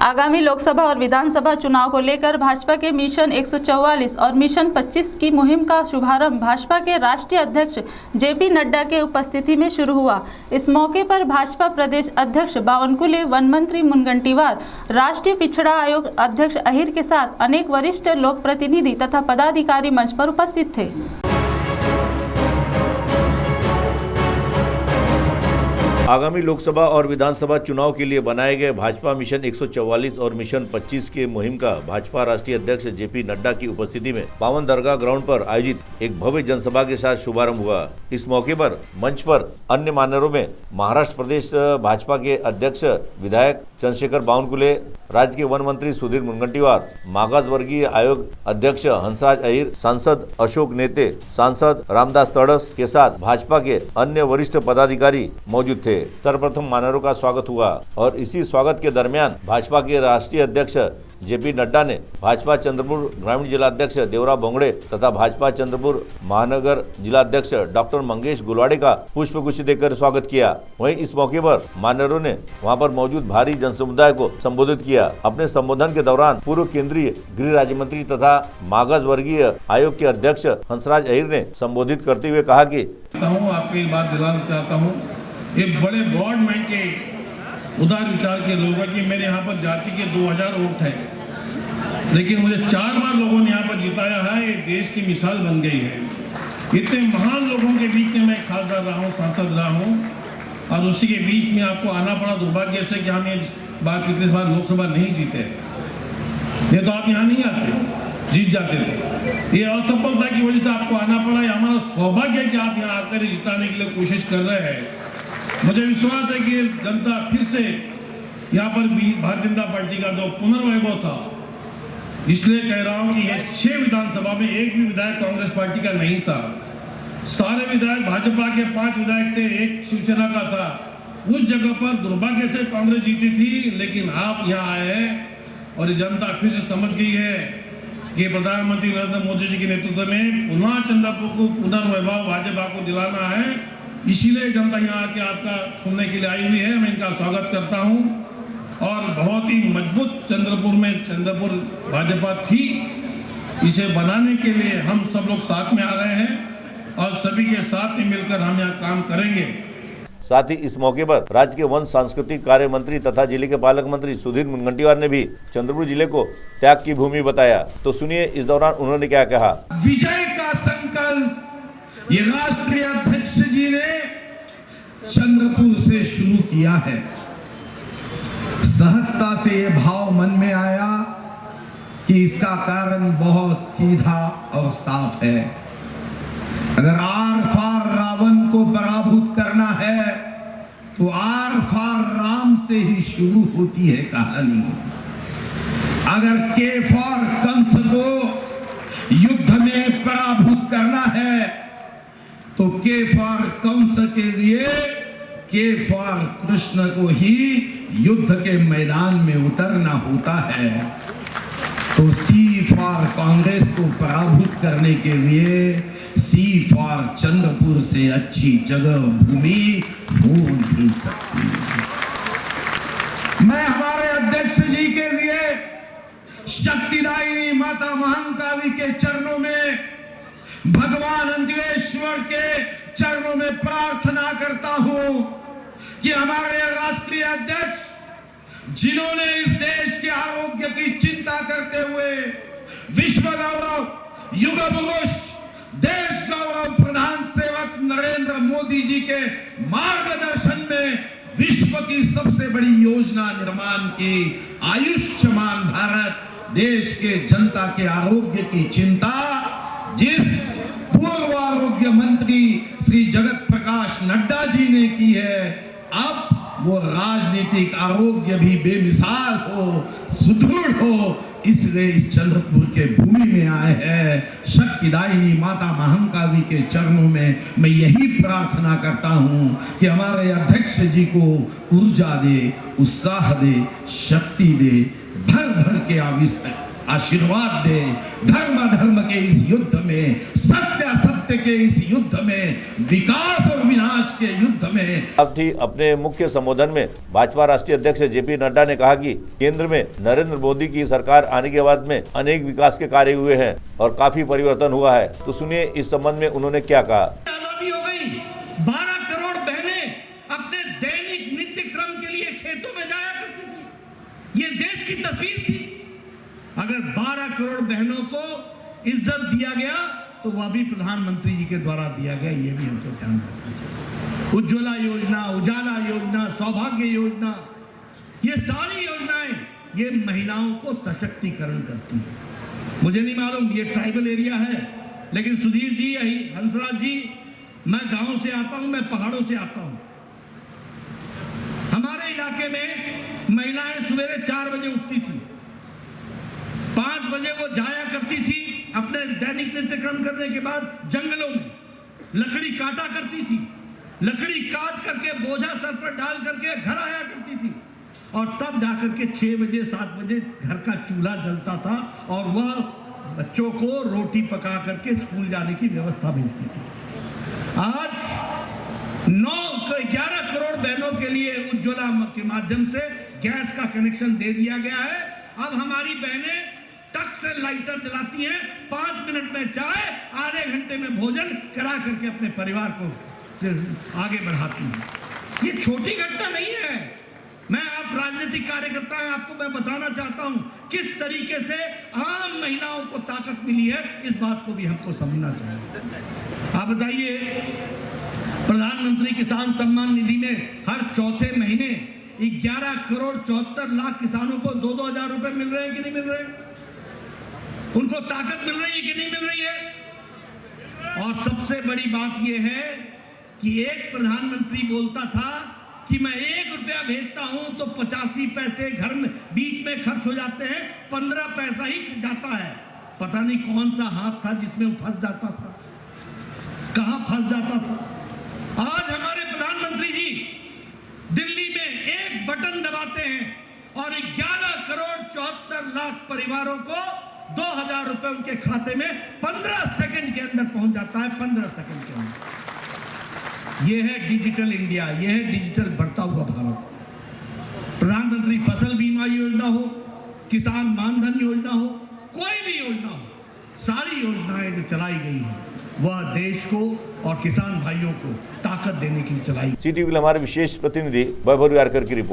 आगामी लोकसभा और विधानसभा चुनाव को लेकर भाजपा के मिशन 144 और मिशन 25 की मुहिम का शुभारंभ भाजपा के राष्ट्रीय अध्यक्ष जेपी नड्डा के उपस्थिति में शुरू हुआ। इस मौके पर भाजपा प्रदेश अध्यक्ष बावनकुले, वन मंत्री मुनगंटीवार, राष्ट्रीय पिछड़ा आयोग अध्यक्ष अहिर के साथ अनेक वरिष्ठ लोक प्रतिनिधि तथा पदाधिकारी मंच पर उपस्थित थे। आगामी लोकसभा और विधानसभा चुनाव के लिए बनाए गए भाजपा मिशन 144 और मिशन 25 के मुहिम का भाजपा राष्ट्रीय अध्यक्ष जेपी नड्डा की उपस्थिति में पावन दरगाह ग्राउंड पर आयोजित एक भव्य जनसभा के साथ शुभारंभ हुआ। इस मौके पर मंच पर अन्य मान्यवरों में महाराष्ट्र प्रदेश भाजपा के अध्यक्ष विधायक चंद्रशेखर बावनकुले, राज्य के वन मंत्री सुधीर मुनगंटीवार, मागास वर्गीय आयोग अध्यक्ष हंसराज अहिर, सांसद अशोक नेते, सांसद रामदास तड़स के साथ भाजपा के अन्य वरिष्ठ पदाधिकारी मौजूद थे। सर्वप्रथम मान्यवरों का स्वागत हुआ और इसी स्वागत के दरमियान भाजपा के राष्ट्रीय अध्यक्ष जेपी नड्डा ने भाजपा चंद्रपुर ग्रामीण जिला अध्यक्ष देवरा बोंगड़े तथा भाजपा चंद्रपुर महानगर जिला अध्यक्ष डॉक्टर मंगेश गुलवाड़े का पुष्पगुच्छ देकर स्वागत किया। वहीं इस मौके पर मान्यवरों ने वहां पर मौजूद भारी जनसमुदाय को संबोधित किया। अपने संबोधन के दौरान पूर्व केंद्रीय गृह राज्य मंत्री तथा मागास वर्गीय आयोग के अध्यक्ष हंसराज अहिर ने संबोधित करते हुए कहा कि आपको एक बात दिलाना चाहता हूँ, ये बड़े ब्रॉड माइंड के उदार विचार के लोग हैं कि मेरे यहाँ पर जाति के 2000 वोट है, लेकिन मुझे 4 बार लोगों ने यहाँ पर जिताया है। ये देश की मिसाल बन गई है। इतने महान लोगों के बीच में मैं खासदार रहा हूँ, सांसद रहा हूँ, और उसी के बीच में आपको आना पड़ा। दुर्भाग्य से कि हम ये बार पिछले बार लोकसभा नहीं जीते, ये तो आप यहाँ नहीं आते, जीत जाते थे। ये असफलता की वजह से आपको आना पड़ा। ये हमारा सौभाग्य है कि आप यहाँ आकर जिताने के लिए कोशिश कर रहे हैं। मुझे विश्वास है कि जनता फिर से यहाँ पर भी भारतीय जनता पार्टी का जो पुनर्वैभव था, इसलिए कह रहा हूँ कि ये 6 विधानसभा में एक भी विधायक कांग्रेस पार्टी का नहीं था। सारे विधायक भाजपा के 5 विधायक थे, 1 शिवसेना का था। उस जगह पर दुर्भाग्य से कांग्रेस जीती थी, लेकिन आप यहाँ आए हैं और जनता फिर से समझ गई है कि प्रधानमंत्री नरेंद्र मोदी जी के नेतृत्व में पुनः चंद्रपुर को पुनर्वैभव भाजपा को दिलाना है। इसीलिए जनता यहाँ आके आपका सुनने के लिए आई हुई है। मैं इनका स्वागत करता हूँ और बहुत ही मजबूत चंद्रपुर भाजपा थी। इसे बनाने के लिए हम सब लोग साथ में आ रहे हैं और सभी के साथ में मिलकर हम यहाँ काम करेंगे। साथ ही इस मौके पर राज्य के वन सांस्कृतिक कार्य मंत्री तथा जिले के पालक मंत्री सुधीर मुनगंटीवार ने भी चंद्रपुर जिले को त्याग की भूमि बताया। तो सुनिए इस दौरान उन्होंने क्या कहा। विजय का संकल्प ये राष्ट्रीय अध्यक्ष जी ने चंद्रपुर से शुरू किया है। सहजता से ये भाव मन में आया कि इसका कारण बहुत सीधा और साफ है। अगर आर फार रावण को पराभूत करना है तो आर फार राम से ही शुरू होती है कहानी। अगर के फार कंस को युद्ध में पराभूत करना है तो के फार कंस के लिए के फार कृष्ण को ही युद्ध के मैदान में उतरना होता है। तो सी फार कांग्रेस को पराभूत करने के लिए सी फार चंद्रपुर से अच्छी जगह भूमि हो नहीं सकती। मैं हमारे अध्यक्ष जी के लिए शक्तिदायिनी माता महाकाली के चरणों में, भगवान अंजनेश्वर के चरणों में प्रार्थना करता हूं कि हमारे राष्ट्रीय अध्यक्ष, जिन्होंने इस देश के आरोग्य की चिंता करते हुए विश्व गौरव, युग पुरुष, देश गौरव प्रधान सेवक नरेंद्र मोदी जी के मार्गदर्शन में विश्व की सबसे बड़ी योजना निर्माण की आयुष्मान भारत, देश के जनता के आरोग्य की चिंता जिस पूर्व आरोग्य मंत्री श्री जगत प्रकाश नड्डा जी ने की है, अब वो राजनीतिक आरोग्य भी बेमिसाल हो, सुदृढ़ हो, इसलिए इस चंद्रपुर के भूमि में आए हैं। शक्तिदायिनी माता महाकाली के चरणों में मैं यही प्रार्थना करता हूं कि हमारे अध्यक्ष जी को ऊर्जा दे, उत्साह दे, शक्ति दे, भर भर के आशीर्वाद दे। धर्म के इस युद्ध में सत्य सत्य के इस युद्ध में, विकास और विनाश के युद्ध में। साथ ही अपने मुख्य संबोधन में भाजपा राष्ट्रीय अध्यक्ष जेपी नड्डा ने कहा कि केंद्र में नरेंद्र मोदी की सरकार आने के बाद में अनेक विकास के कार्य हुए हैं और काफी परिवर्तन हुआ है। तो सुनिए इस संबंध में उन्होंने क्या कहा। आजादी हो गई, 12 करोड़ बहनें अपने दैनिक नित्य क्रम के लिए खेतों में जाया करती थी। ये देश की तस्वीर थी। अगर 12 करोड़ बहनों को इज्जत दिया गया तो वह भी प्रधानमंत्री जी के द्वारा दिया गया, ये भी हमको ध्यान रखना चाहिए। उज्ज्वला योजना, उजाला योजना, सौभाग्य योजना, ये सारी योजनाएं ये महिलाओं को सशक्तिकरण करती है। मुझे नहीं मालूम ये ट्राइबल एरिया है, लेकिन सुधीर जी, हंसराज जी, मैं गांव से आता हूं, मैं पहाड़ों से आता हूं। हमारे इलाके में महिलाएं सवेरे 4 बजे उठती थी, 5 बजे वो जाया करती थी अपने दैनिक नित्यक्रम करने के बाद जंगलों में लकड़ी काटा करती थी। लकड़ी काट करके बोझा सर पर डाल करके घर आया करती थी और तब जाकर के 6 बजे 7 बजे घर का चूल्हा जलता था और वह बच्चों को रोटी पका करके स्कूल जाने की व्यवस्था मिलती थी। आज 11 करोड़ बहनों के लिए उज्ज्वला के माध्यम से गैस का कनेक्शन दे दिया गया है। अब हमारी बहनें टक से लाइटर जलाती हैं, 5 मिनट में चाय, आधे घंटे में भोजन करा करके अपने परिवार को आगे बढ़ाती हैं। ये छोटी घटना नहीं है। मैं आप राजनीतिक कार्यकर्ता हैं, आपको मैं बताना चाहता हूं किस तरीके से आम महिलाओं को ताकत मिली है, इस बात को भी हमको समझना चाहिए। आप बताइए, प्रधानमंत्री किसान सम्मान निधि में हर चौथे महीने 11 करोड़ 74 लाख किसानों को 2-2 हजार रुपए मिल रहे हैं कि नहीं मिल रहे हैं? उनको ताकत मिल रही है कि नहीं मिल रही है? और सबसे बड़ी बात यह है कि एक प्रधानमंत्री बोलता था कि मैं 1 रुपया भेजता हूं तो 85 पैसे घर में बीच में खर्च हो जाते हैं, 15 पैसा ही जाता है। पता नहीं कौन सा हाथ था जिसमें वो फंस जाता था, कहां फंस जाता था। आज हमारे प्रधानमंत्री जी दिल्ली में एक बटन दबाते हैं और 11 करोड़ 74 लाख परिवारों को 2000 रुपए उनके खाते में 15 सेकंड के अंदर पहुंच जाता है। 15 सेकंड के अंदर। यह है डिजिटल इंडिया, यह है डिजिटल बढ़ता हुआ भारत। प्रधानमंत्री फसल बीमा योजना हो, किसान मानधन योजना हो, कोई भी योजना हो, सारी योजनाएं जो चलाई गई हैं वह देश को और किसान भाइयों को ताकत देने के लिए चलाई। सिटी के लिए हमारे विशेष प्रतिनिधि वैभव यारकर की रिपोर्ट।